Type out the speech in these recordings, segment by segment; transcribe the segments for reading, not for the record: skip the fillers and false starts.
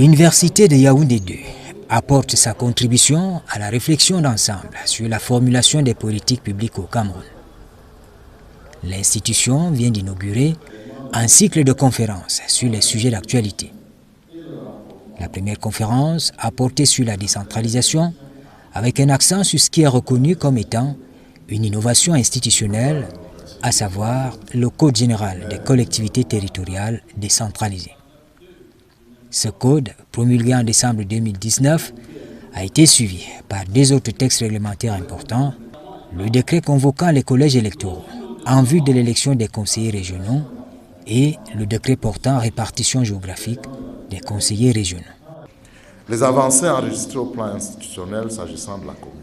L'Université de Yaoundé 2 apporte sa contribution à la réflexion d'ensemble sur la formulation des politiques publiques au Cameroun. L'institution vient d'inaugurer un cycle de conférences sur les sujets d'actualité. La première conférence a porté sur la décentralisation avec un accent sur ce qui est reconnu comme étant une innovation institutionnelle, à savoir le Code général des collectivités territoriales décentralisées. Ce code, promulgué en décembre 2019, a été suivi par deux autres textes réglementaires importants, le décret convoquant les collèges électoraux en vue de l'élection des conseillers régionaux et le décret portant répartition géographique des conseillers régionaux. Les avancées enregistrées au plan institutionnel s'agissant de la commune.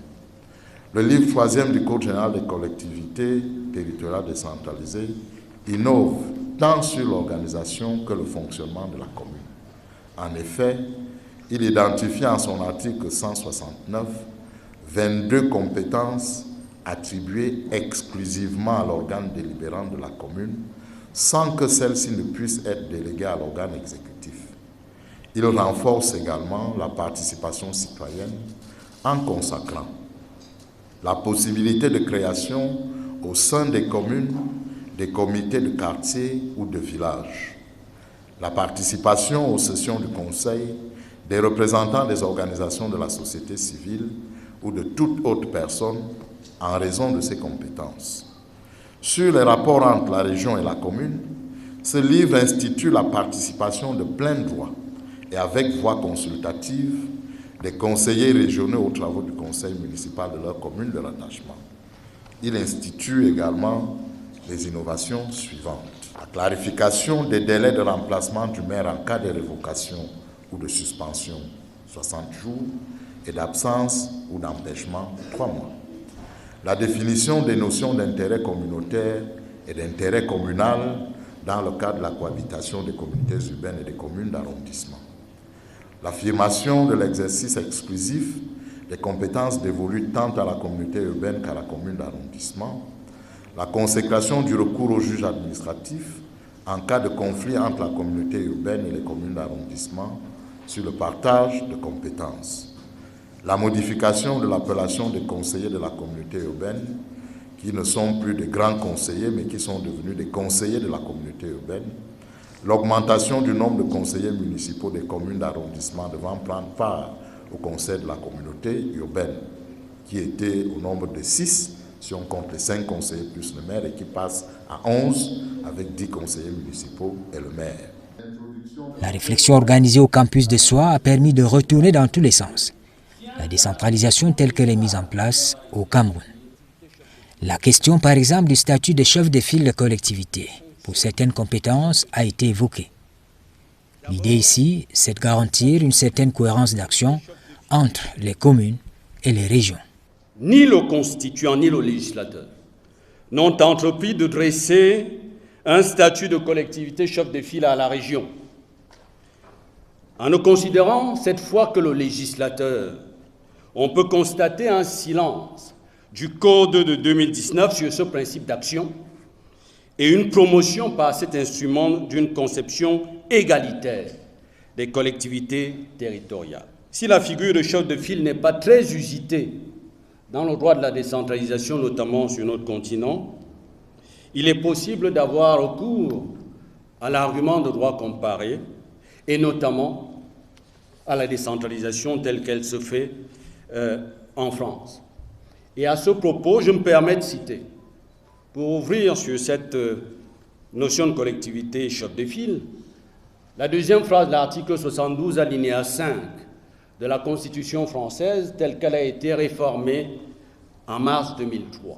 Le livre 3e du Code général des collectivités territoriales décentralisées innove tant sur l'organisation que le fonctionnement de la commune. En effet, il identifie en son article 169 22 compétences attribuées exclusivement à l'organe délibérant de la commune, sans que celles-ci ne puissent être déléguées à l'organe exécutif. Il renforce également la participation citoyenne en consacrant la possibilité de création au sein des communes, des comités de quartier ou de village, la participation aux sessions du Conseil des représentants des organisations de la société civile ou de toute autre personne en raison de ses compétences. Sur les rapports entre la région et la commune, ce livre institue la participation de plein droit et avec voix consultative des conseillers régionaux aux travaux du conseil municipal de leur commune de rattachement. Il institue également les innovations suivantes. La clarification des délais de remplacement du maire en cas de révocation ou de suspension, 60 jours, et d'absence ou d'empêchement, 3 mois. La définition des notions d'intérêt communautaire et d'intérêt communal dans le cadre de la cohabitation des communautés urbaines et des communes d'arrondissement. L'affirmation de l'exercice exclusif des compétences dévolues tant à la communauté urbaine qu'à la commune d'arrondissement, la consécration du recours au juge administratif en cas de conflit entre la communauté urbaine et les communes d'arrondissement sur le partage de compétences, la modification de l'appellation des conseillers de la communauté urbaine qui ne sont plus des grands conseillers mais qui sont devenus des conseillers de la communauté urbaine, l'augmentation du nombre de conseillers municipaux des communes d'arrondissement devant prendre part au conseil de la communauté urbaine, qui était au nombre de 6, si on compte les 5 conseillers plus le maire, et qui passe à 11 avec 10 conseillers municipaux et le maire. La réflexion organisée au campus de Soie a permis de retourner dans tous les sens la décentralisation telle qu'elle est mise en place au Cameroun. La question, par exemple, du statut de chef de file de collectivité pour certaines compétences a été évoquée. L'idée ici, c'est de garantir une certaine cohérence d'action entre les communes et les régions. Ni le constituant ni le législateur n'ont entrepris de dresser un statut de collectivité chef de file à la région, en ne considérant cette fois que le législateur. On peut constater un silence du Code de 2019 sur ce principe d'action et une promotion par cet instrument d'une conception égalitaire des collectivités territoriales. Si la figure de chef de file n'est pas très usitée dans le droit de la décentralisation, notamment sur notre continent, il est possible d'avoir recours à l'argument de droit comparé et notamment à la décentralisation telle qu'elle se fait en France. Et à ce propos, je me permets de citer, pour ouvrir sur cette notion de collectivité chef de file, la deuxième phrase de l'article 72, alinéa 5 de la Constitution française, telle qu'elle a été réformée en mars 2003.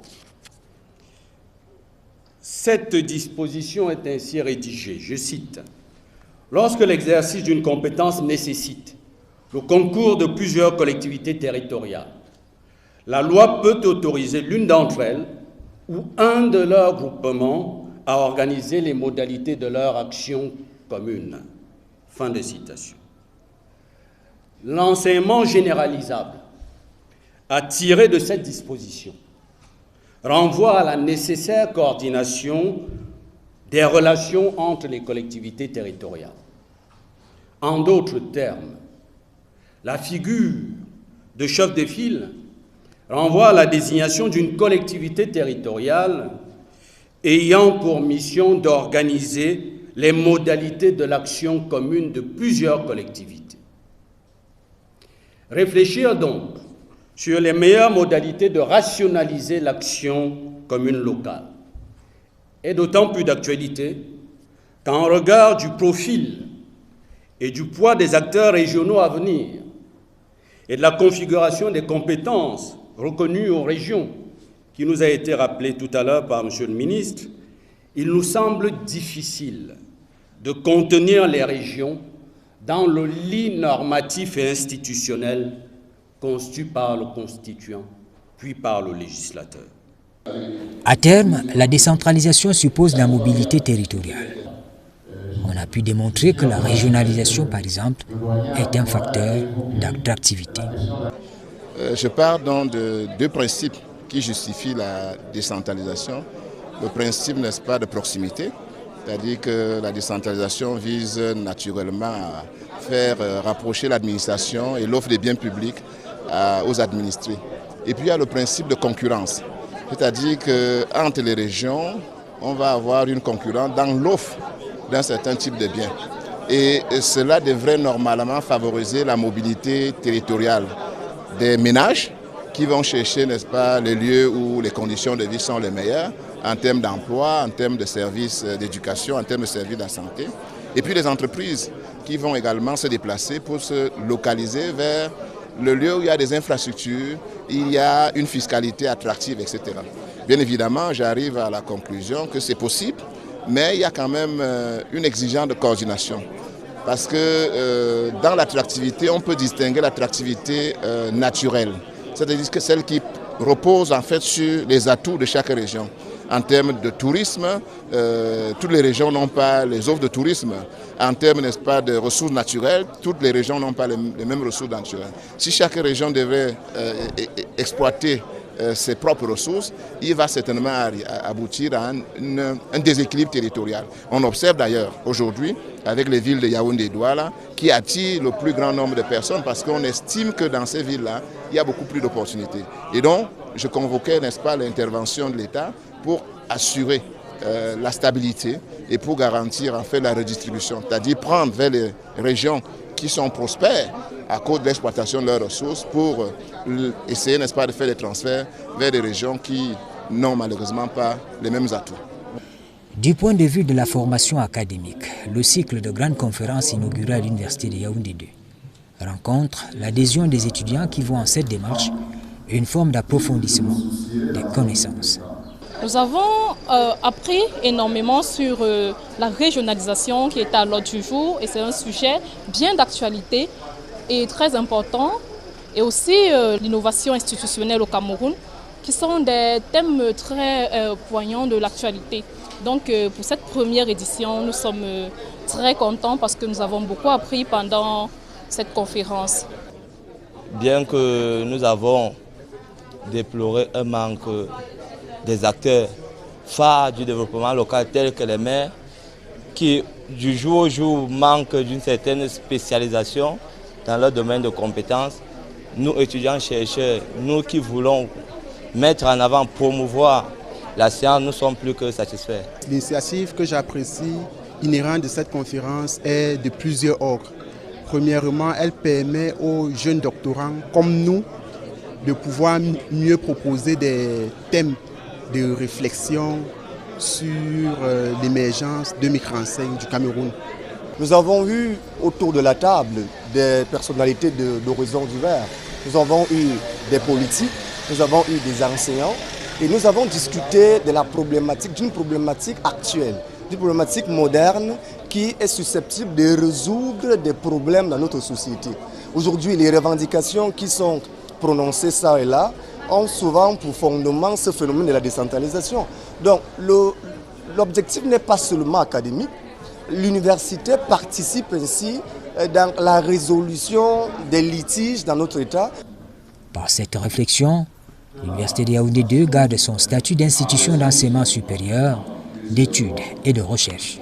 Cette disposition est ainsi rédigée, je cite, « Lorsque l'exercice d'une compétence nécessite le concours de plusieurs collectivités territoriales, la loi peut autoriser l'une d'entre elles ou un de leurs groupements à organiser les modalités de leur action commune. » Fin de citation. L'enseignement généralisable à tirer de cette disposition renvoie à la nécessaire coordination des relations entre les collectivités territoriales. En d'autres termes, la figure de chef de file renvoie à la désignation d'une collectivité territoriale ayant pour mission d'organiser les modalités de l'action commune de plusieurs collectivités. Réfléchir donc sur les meilleures modalités de rationaliser l'action commune locale est d'autant plus d'actualité qu'en regard du profil et du poids des acteurs régionaux à venir et de la configuration des compétences reconnues aux régions, qui nous a été rappelé tout à l'heure par M. le ministre, il nous semble difficile de contenir les régions dans le lit normatif et institutionnel conçu par le constituant, puis par le législateur. À terme, la décentralisation suppose la mobilité territoriale. On a pu démontrer que la régionalisation, par exemple, est un facteur d'attractivité. Je pars donc de deux principes qui justifient la décentralisation. Le principe, n'est-ce pas, de proximité, c'est-à-dire que la décentralisation vise naturellement à faire rapprocher l'administration et l'offre des biens publics aux administrés. Et puis il y a le principe de concurrence, c'est-à-dire qu'entre les régions, on va avoir une concurrence dans l'offre d'un certain type de biens. Et cela devrait normalement favoriser la mobilité territoriale des ménages qui vont chercher, n'est-ce pas, les lieux où les conditions de vie sont les meilleures en termes d'emploi, en termes de services d'éducation, en termes de services de la santé. Et puis les entreprises qui vont également se déplacer pour se localiser vers le lieu où il y a des infrastructures, il y a une fiscalité attractive, etc. Bien évidemment, j'arrive à la conclusion que c'est possible, mais il y a quand même une exigence de coordination. Parce que dans l'attractivité, on peut distinguer l'attractivité naturelle, c'est-à-dire que celle qui repose en fait sur les atouts de chaque région. En termes de tourisme, toutes les régions n'ont pas les offres de tourisme. En termes, n'est-ce pas, de ressources naturelles, toutes les régions n'ont pas les mêmes ressources naturelles. Si chaque région devait exploiter ses propres ressources, il va certainement aboutir à un déséquilibre territorial. On observe d'ailleurs aujourd'hui avec les villes de Yaoundé et Douala qui attirent le plus grand nombre de personnes parce qu'on estime que dans ces villes-là, il y a beaucoup plus d'opportunités. Et donc, je convoquais, n'est-ce pas, l'intervention de l'État pour assurer la stabilité et pour garantir en fait la redistribution, c'est-à-dire prendre vers les régions qui sont prospères à cause de l'exploitation de leurs ressources pour essayer, n'est-ce pas, de faire des transferts vers des régions qui n'ont malheureusement pas les mêmes atouts. Du point de vue de la formation académique, le cycle de grandes conférences inauguré à l'Université de Yaoundé 2 rencontre l'adhésion des étudiants qui voient en cette démarche une forme d'approfondissement des connaissances. Nous avons appris énormément sur la régionalisation qui est à l'ordre du jour et c'est un sujet bien d'actualité et très important. Et aussi l'innovation institutionnelle au Cameroun qui sont des thèmes très poignants de l'actualité. Donc pour cette première édition, nous sommes très contents parce que nous avons beaucoup appris pendant cette conférence. Bien que nous avons déploré un manque des acteurs phares du développement local tels que les maires qui du jour au jour manquent d'une certaine spécialisation dans leur domaine de compétences, nous étudiants chercheurs, nous qui voulons mettre en avant, promouvoir la science, nous sommes plus que satisfaits. L'initiative que j'apprécie inhérente de cette conférence est de plusieurs ordres. Premièrement, elle permet aux jeunes doctorants comme nous de pouvoir mieux proposer des thèmes de réflexion sur l'émergence de micro-enseignes du Cameroun. Nous avons eu autour de la table des personnalités d'horizons divers. Nous avons eu des politiques, nous avons eu des enseignants et nous avons discuté de la problématique, d'une problématique actuelle, d'une problématique moderne qui est susceptible de résoudre des problèmes dans notre société. Aujourd'hui, les revendications qui sont prononcées ça et là ont souvent pour fondement ce phénomène de la décentralisation. Donc l'objectif n'est pas seulement académique, l'université participe ainsi dans la résolution des litiges dans notre État. Par cette réflexion, l'Université de Yaoundé 2 garde son statut d'institution d'enseignement supérieur, d'études et de recherche.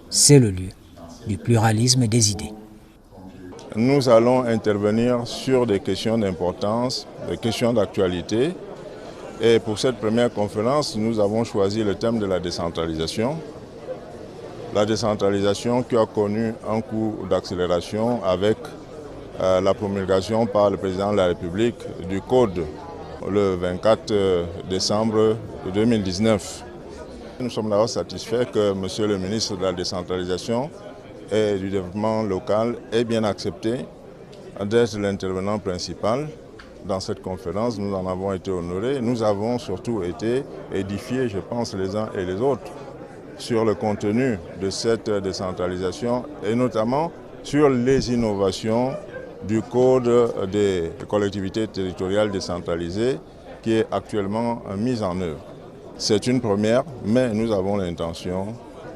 C'est le lieu du pluralisme des idées. nous allons intervenir sur des questions d'importance, des questions d'actualité. Et pour cette première conférence, nous avons choisi le thème de la décentralisation. La décentralisation qui a connu un coup d'accélération avec la promulgation par le président de la République du Code le 24 décembre 2019. Nous sommes d'abord satisfaits que Monsieur le ministre de la Décentralisation et du Développement local ait bien accepté d'être l'intervenant principal dans cette conférence. Nous en avons été honorés. Nous avons surtout été édifiés, je pense, les uns et les autres, sur le contenu de cette décentralisation et notamment sur les innovations du Code des collectivités territoriales décentralisées qui est actuellement mise en œuvre. C'est une première, mais nous avons l'intention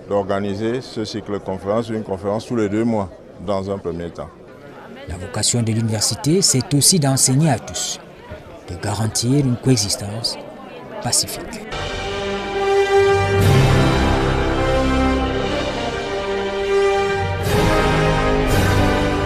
d'organiser ce cycle de conférence, une conférence tous les 2 mois, dans un premier temps. La vocation de l'université, c'est aussi d'enseigner à tous, de garantir une coexistence pacifique.